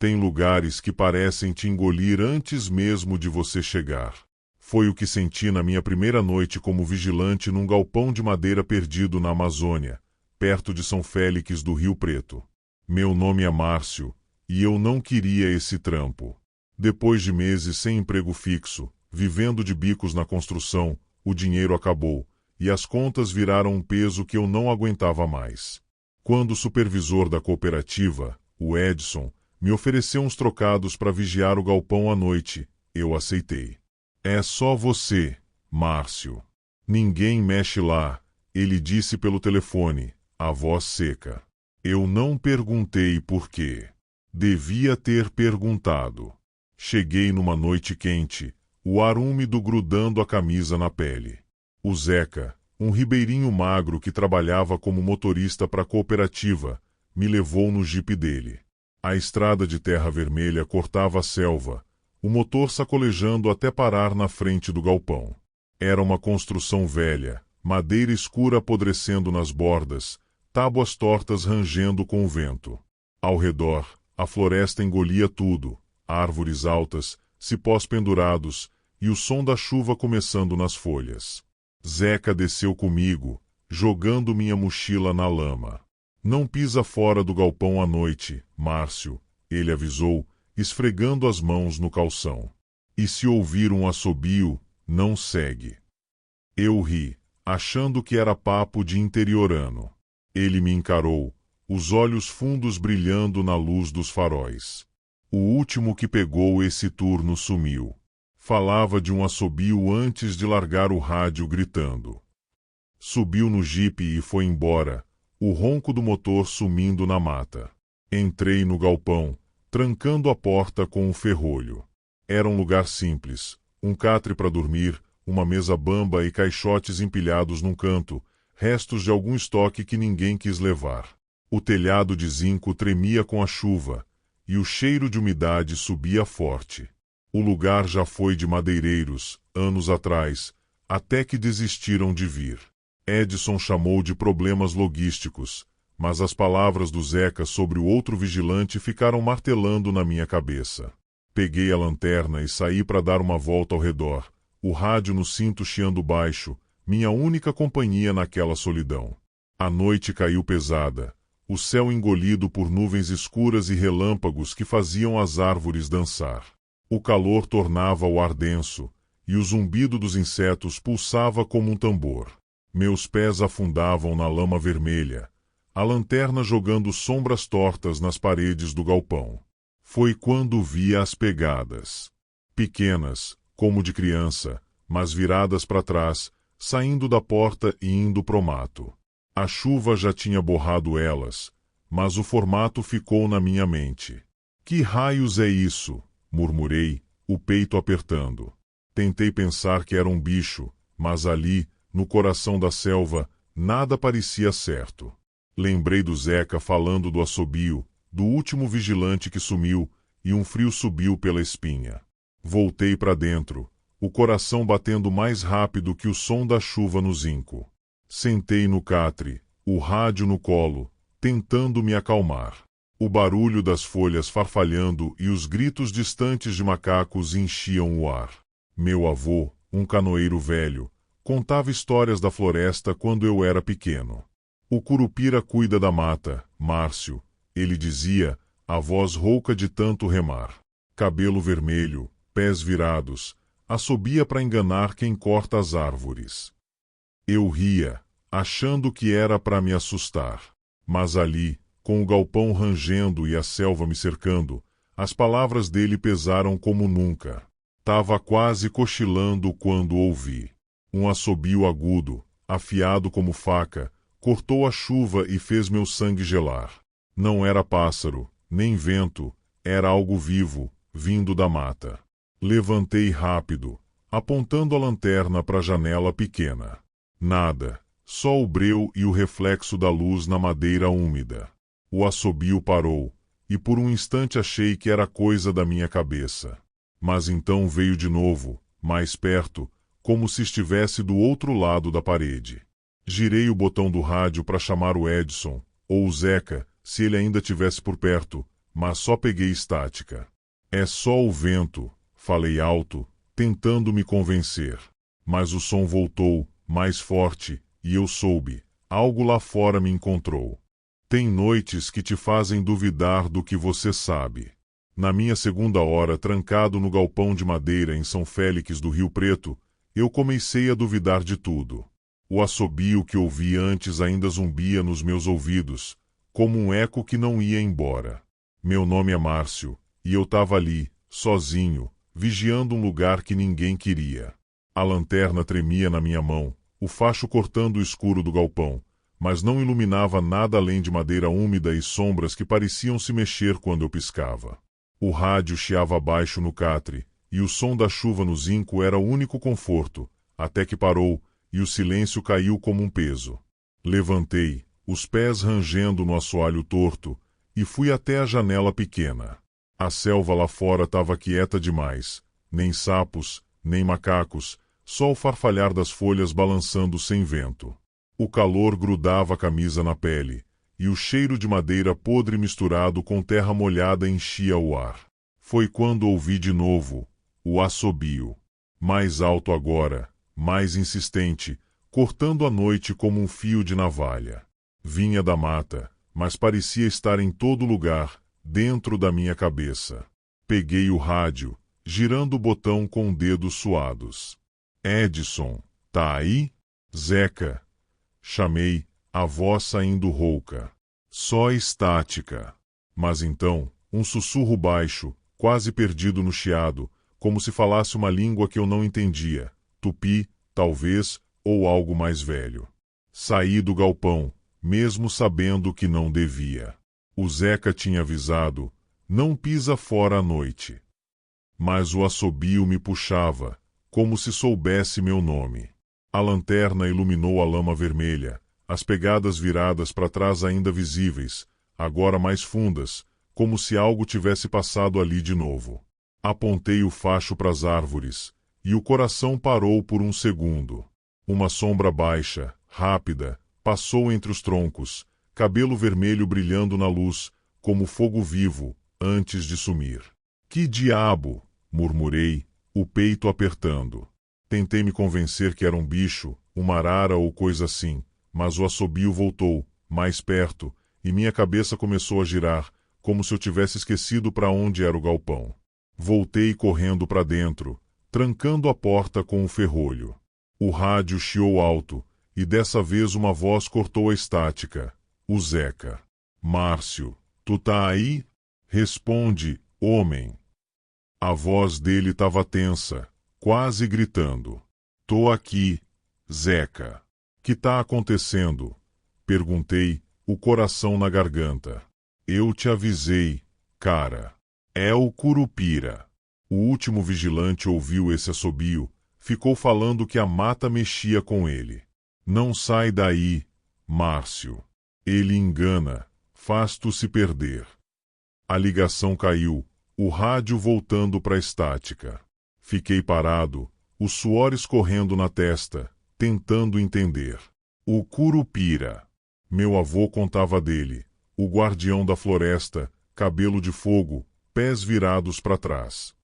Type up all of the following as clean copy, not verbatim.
Tem lugares que parecem te engolir antes mesmo de você chegar. Foi o que senti na minha primeira noite como vigilante num galpão de madeira perdido na Amazônia, perto de São Félix do Rio Preto. Meu nome é Márcio, e eu não queria esse trampo. Depois de meses sem emprego fixo, vivendo de bicos na construção, o dinheiro acabou, e as contas viraram um peso que eu não aguentava mais. Quando o supervisor da cooperativa, o Edson, me ofereceu uns trocados para vigiar o galpão à noite, eu aceitei. É só você, Márcio. Ninguém mexe lá, ele disse pelo telefone, a voz seca. Eu não perguntei por quê. Devia ter perguntado. Cheguei numa noite quente, o ar úmido grudando a camisa na pele. O Zeca, um ribeirinho magro que trabalhava como motorista para a cooperativa, me levou no jipe dele. A estrada de terra vermelha cortava a selva, o motor sacolejando até parar na frente do galpão. Era uma construção velha, madeira escura apodrecendo nas bordas, tábuas tortas rangendo com o vento. Ao redor, a floresta engolia tudo, árvores altas, cipós pendurados, e o som da chuva começando nas folhas. Zeca desceu comigo, jogando minha mochila na lama. Não pisa fora do galpão à noite, Márcio, ele avisou, esfregando as mãos no calção. E se ouvir um assobio, não segue. Eu ri, achando que era papo de interiorano. Ele me encarou, os olhos fundos brilhando na luz dos faróis. O último que pegou esse turno sumiu. Falava de um assobio antes de largar o rádio gritando. Subiu no jipe e foi embora, o ronco do motor sumindo na mata. Entrei no galpão, trancando a porta com um ferrolho. Era um lugar simples, um catre para dormir, uma mesa bamba e caixotes empilhados num canto, restos de algum estoque que ninguém quis levar. O telhado de zinco tremia com a chuva, e o cheiro de umidade subia forte. O lugar já foi de madeireiros, anos atrás, até que desistiram de vir. Edson chamou de problemas logísticos, mas as palavras do Zeca sobre o outro vigilante ficaram martelando na minha cabeça. Peguei a lanterna e saí para dar uma volta ao redor, o rádio no cinto chiando baixo, minha única companhia naquela solidão. A noite caiu pesada, o céu engolido por nuvens escuras e relâmpagos que faziam as árvores dançar. O calor tornava o ar denso, e o zumbido dos insetos pulsava como um tambor. Meus pés afundavam na lama vermelha, a lanterna jogando sombras tortas nas paredes do galpão. Foi quando vi as pegadas. Pequenas, como de criança, mas viradas para trás, saindo da porta e indo pro mato. A chuva já tinha borrado elas, mas o formato ficou na minha mente. Que raios é isso? Murmurei, o peito apertando. Tentei pensar que era um bicho, mas ali, no coração da selva, nada parecia certo. Lembrei do Zeca falando do assobio, do último vigilante que sumiu, e um frio subiu pela espinha. Voltei para dentro, o coração batendo mais rápido que o som da chuva no zinco. Sentei no catre, o rádio no colo, tentando me acalmar. O barulho das folhas farfalhando e os gritos distantes de macacos enchiam o ar. Meu avô, um canoeiro velho, contava histórias da floresta quando eu era pequeno. O curupira cuida da mata, Márcio, ele dizia, a voz rouca de tanto remar. Cabelo vermelho, pés virados, assobia para enganar quem corta as árvores. Eu ria, achando que era para me assustar. Mas ali, com o galpão rangendo e a selva me cercando, as palavras dele pesaram como nunca. Tava quase cochilando quando ouvi. Um assobio agudo, afiado como faca, cortou a chuva e fez meu sangue gelar. Não era pássaro, nem vento, era algo vivo, vindo da mata. Levantei rápido, apontando a lanterna para a janela pequena. Nada, só o breu e o reflexo da luz na madeira úmida. O assobio parou, e por um instante achei que era coisa da minha cabeça. Mas então veio de novo, mais perto, como se estivesse do outro lado da parede. Girei o botão do rádio para chamar o Edson, ou o Zeca, se ele ainda tivesse por perto, mas só peguei estática. É só o vento, falei alto, tentando me convencer. Mas o som voltou, mais forte, e eu soube, algo lá fora me encontrou. Tem noites que te fazem duvidar do que você sabe. Na minha segunda hora, trancado no galpão de madeira em São Félix do Rio Preto, eu comecei a duvidar de tudo. O assobio que ouvi antes ainda zumbia nos meus ouvidos, como um eco que não ia embora. Meu nome é Márcio, e eu tava ali, sozinho, vigiando um lugar que ninguém queria. A lanterna tremia na minha mão, o facho cortando o escuro do galpão, mas não iluminava nada além de madeira úmida e sombras que pareciam se mexer quando eu piscava. O rádio chiava abaixo no catre, e o som da chuva no zinco era o único conforto, até que parou, e o silêncio caiu como um peso. Levantei, os pés rangendo no assoalho torto, e fui até a janela pequena. A selva lá fora estava quieta demais, nem sapos, nem macacos, só o farfalhar das folhas balançando sem vento. O calor grudava a camisa na pele, e o cheiro de madeira podre misturado com terra molhada enchia o ar. Foi quando ouvi de novo o assobio. Mais alto agora, mais insistente, cortando a noite como um fio de navalha. Vinha da mata, mas parecia estar em todo lugar, dentro da minha cabeça. Peguei o rádio, girando o botão com dedos suados. Edson, tá aí? Zeca. Chamei, a voz saindo rouca. Só estática. Mas então, um sussurro baixo, quase perdido no chiado, como se falasse uma língua que eu não entendia, tupi, talvez, ou algo mais velho. Saí do galpão, mesmo sabendo que não devia. O Zeca tinha avisado, não pisa fora à noite. Mas o assobio me puxava, como se soubesse meu nome. A lanterna iluminou a lama vermelha, as pegadas viradas para trás ainda visíveis, agora mais fundas, como se algo tivesse passado ali de novo. Apontei o facho para as árvores, e o coração parou por um segundo. Uma sombra baixa, rápida, passou entre os troncos, cabelo vermelho brilhando na luz, como fogo vivo, antes de sumir. Que diabo! Murmurei, o peito apertando. Tentei me convencer que era um bicho, uma arara ou coisa assim, mas o assobio voltou, mais perto, e minha cabeça começou a girar, como se eu tivesse esquecido para onde era o galpão. Voltei correndo para dentro, trancando a porta com um ferrolho. O rádio chiou alto, e dessa vez uma voz cortou a estática. O Zeca. Márcio, tu tá aí? Responde, homem. A voz dele estava tensa, quase gritando. Tô aqui, Zeca. Que tá acontecendo? Perguntei, o coração na garganta. Eu te avisei, cara. É o Curupira. O último vigilante ouviu esse assobio, ficou falando que a mata mexia com ele. Não sai daí, Márcio. Ele engana, faz tu se perder. A ligação caiu, o rádio voltando para a estática. Fiquei parado, o suor escorrendo na testa, tentando entender. O Curupira. Meu avô contava dele, o guardião da floresta, cabelo de fogo, pés virados para trás.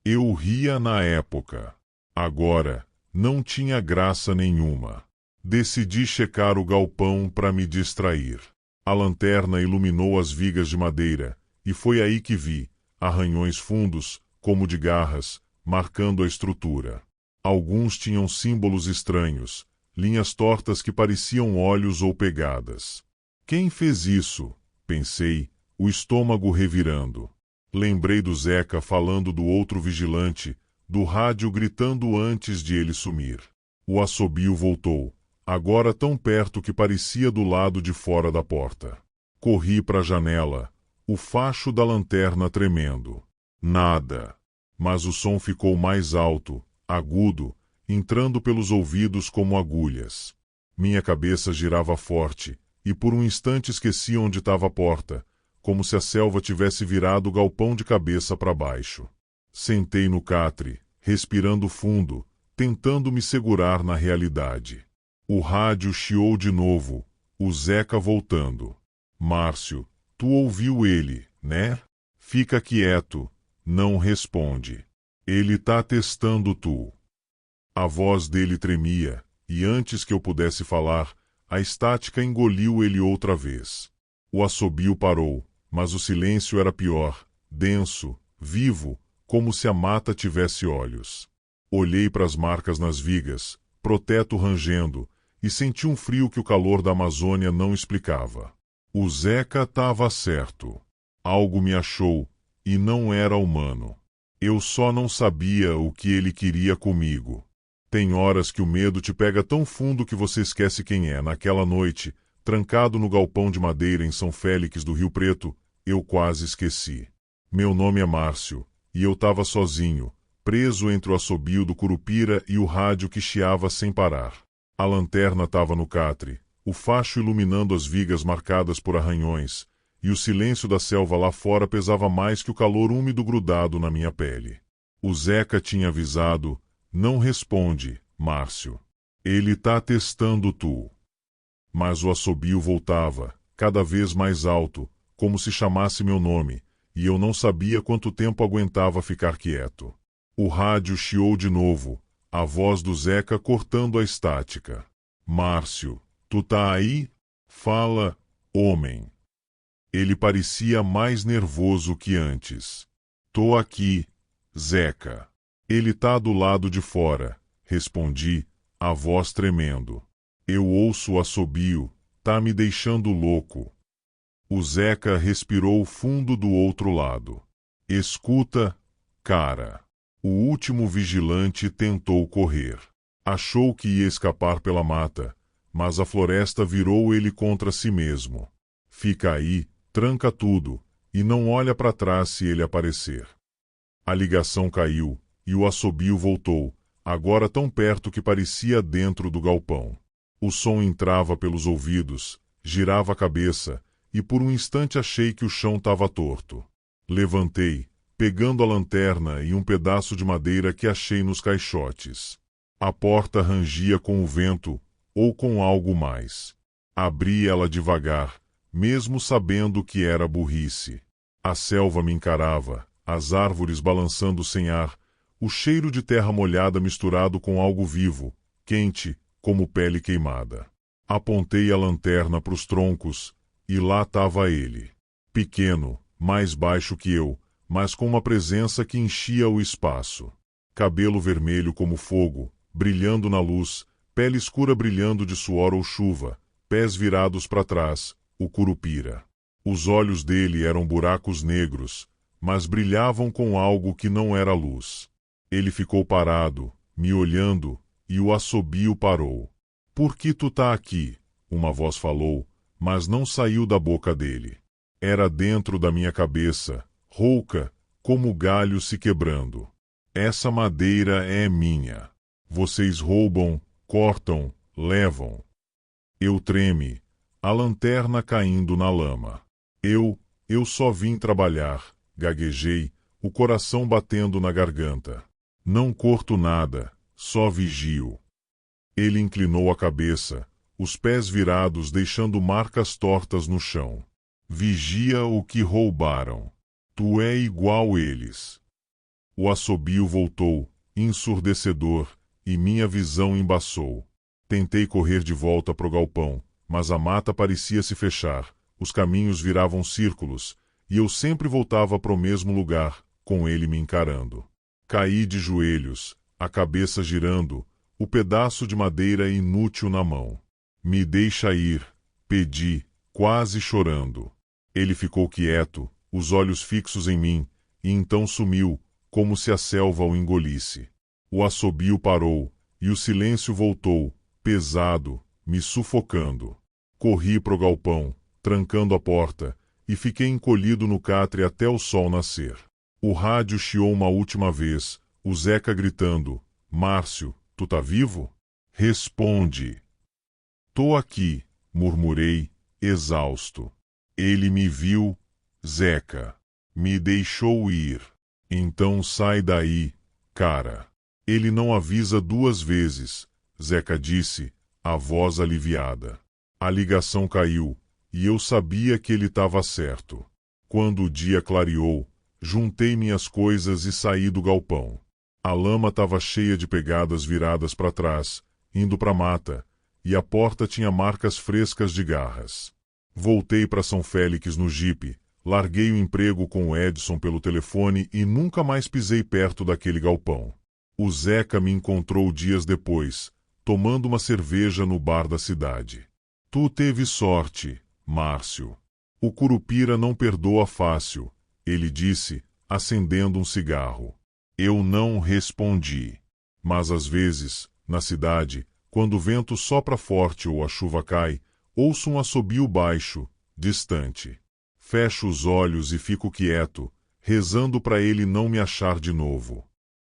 Eu ria na época. Agora, não tinha graça nenhuma. Decidi checar o galpão para me distrair. A lanterna iluminou as vigas de madeira, e foi aí que vi, arranhões fundos, como de garras, marcando a estrutura. Alguns tinham símbolos estranhos, linhas tortas que pareciam olhos ou pegadas. Quem fez isso? Pensei, o estômago revirando. Lembrei do Zeca falando do outro vigilante, do rádio gritando antes de ele sumir. O assobio voltou, agora tão perto que parecia do lado de fora da porta. Corri para a janela, o facho da lanterna tremendo. Nada. Mas o som ficou mais alto, agudo, entrando pelos ouvidos como agulhas. Minha cabeça girava forte, e por um instante esqueci onde estava a porta, como se a selva tivesse virado o galpão de cabeça para baixo. Sentei no catre, respirando fundo, tentando me segurar na realidade. O rádio chiou de novo, o Zeca voltando. Márcio, tu ouviu ele, né? Fica quieto, não responde. Ele tá testando tu. A voz dele tremia, e antes que eu pudesse falar, a estática engoliu ele outra vez. O assobio parou, mas o silêncio era pior, denso, vivo, como se a mata tivesse olhos. Olhei para as marcas nas vigas, proteto rangendo, e senti um frio que o calor da Amazônia não explicava. O Zeca estava certo. Algo me achou, e não era humano. Eu só não sabia o que ele queria comigo. Tem horas que o medo te pega tão fundo que você esquece quem é. Naquela noite, trancado no galpão de madeira em São Félix do Rio Preto, eu quase esqueci. Meu nome é Márcio, e eu estava sozinho, preso entre o assobio do Curupira e o rádio que chiava sem parar. A lanterna estava no catre, o facho iluminando as vigas marcadas por arranhões, e o silêncio da selva lá fora pesava mais que o calor úmido grudado na minha pele. O Zeca tinha avisado: não responde, Márcio. Ele tá testando tu. Mas o assobio voltava, cada vez mais alto, como se chamasse meu nome, e eu não sabia quanto tempo aguentava ficar quieto. O rádio chiou de novo, a voz do Zeca cortando a estática. Márcio, tu tá aí? Fala, homem. Ele parecia mais nervoso que antes. Tô aqui, Zeca. Ele tá do lado de fora, respondi, a voz tremendo. Eu ouço o assobio, tá me deixando louco. O Zeca respirou fundo do outro lado. Escuta, cara. O último vigilante tentou correr. Achou que ia escapar pela mata, mas a floresta virou ele contra si mesmo. Fica aí, tranca tudo, e não olha para trás se ele aparecer. A ligação caiu, e o assobio voltou, agora tão perto que parecia dentro do galpão. O som entrava pelos ouvidos, girava a cabeça, e por um instante achei que o chão estava torto. Levantei, pegando a lanterna e um pedaço de madeira que achei nos caixotes. A porta rangia com o vento, ou com algo mais. Abri ela devagar, mesmo sabendo que era burrice. A selva me encarava, as árvores balançando sem ar, o cheiro de terra molhada misturado com algo vivo, quente, como pele queimada. Apontei a lanterna para os troncos, e lá estava ele. Pequeno, mais baixo que eu, mas com uma presença que enchia o espaço. Cabelo vermelho como fogo, brilhando na luz, pele escura brilhando de suor ou chuva, pés virados para trás, o Curupira. Os olhos dele eram buracos negros, mas brilhavam com algo que não era luz. Ele ficou parado, me olhando, e o assobio parou. Por que tu tá aqui? Uma voz falou, mas não saiu da boca dele. Era dentro da minha cabeça, rouca, como galho se quebrando. Essa madeira é minha. Vocês roubam, cortam, levam. Eu treme, a lanterna caindo na lama. Eu só vim trabalhar, gaguejei, o coração batendo na garganta. Não corto nada, só vigio. Ele inclinou a cabeça, os pés virados deixando marcas tortas no chão. Vigia o que roubaram. Tu é igual eles. O assobio voltou, ensurdecedor, e minha visão embaçou. Tentei correr de volta pro galpão, mas a mata parecia se fechar, os caminhos viravam círculos, e eu sempre voltava pro mesmo lugar, com ele me encarando. Caí de joelhos, a cabeça girando, o pedaço de madeira inútil na mão. Me deixa ir, pedi, quase chorando. Ele ficou quieto, os olhos fixos em mim, e então sumiu, como se a selva o engolisse. O assobio parou, e o silêncio voltou, pesado, me sufocando. Corri pro galpão, trancando a porta, e fiquei encolhido no catre até o sol nascer. O rádio chiou uma última vez, o Zeca gritando: Márcio, tu tá vivo? Responde. Tô aqui, murmurei, exausto. Ele me viu, Zeca. Me deixou ir. Então sai daí, cara. Ele não avisa duas vezes, Zeca disse, a voz aliviada. A ligação caiu, e eu sabia que ele estava certo. Quando o dia clareou, juntei minhas coisas e saí do galpão. A lama estava cheia de pegadas viradas para trás, indo para a mata, e a porta tinha marcas frescas de garras. Voltei para São Félix no jipe, larguei o emprego com o Edson pelo telefone e nunca mais pisei perto daquele galpão. O Zeca me encontrou dias depois, tomando uma cerveja no bar da cidade. Tu teve sorte, Márcio. O Curupira não perdoa fácil, ele disse, acendendo um cigarro. Eu não respondi. Mas às vezes, na cidade, quando o vento sopra forte ou a chuva cai, ouço um assobio baixo, distante. Fecho os olhos e fico quieto, rezando para ele não me achar de novo.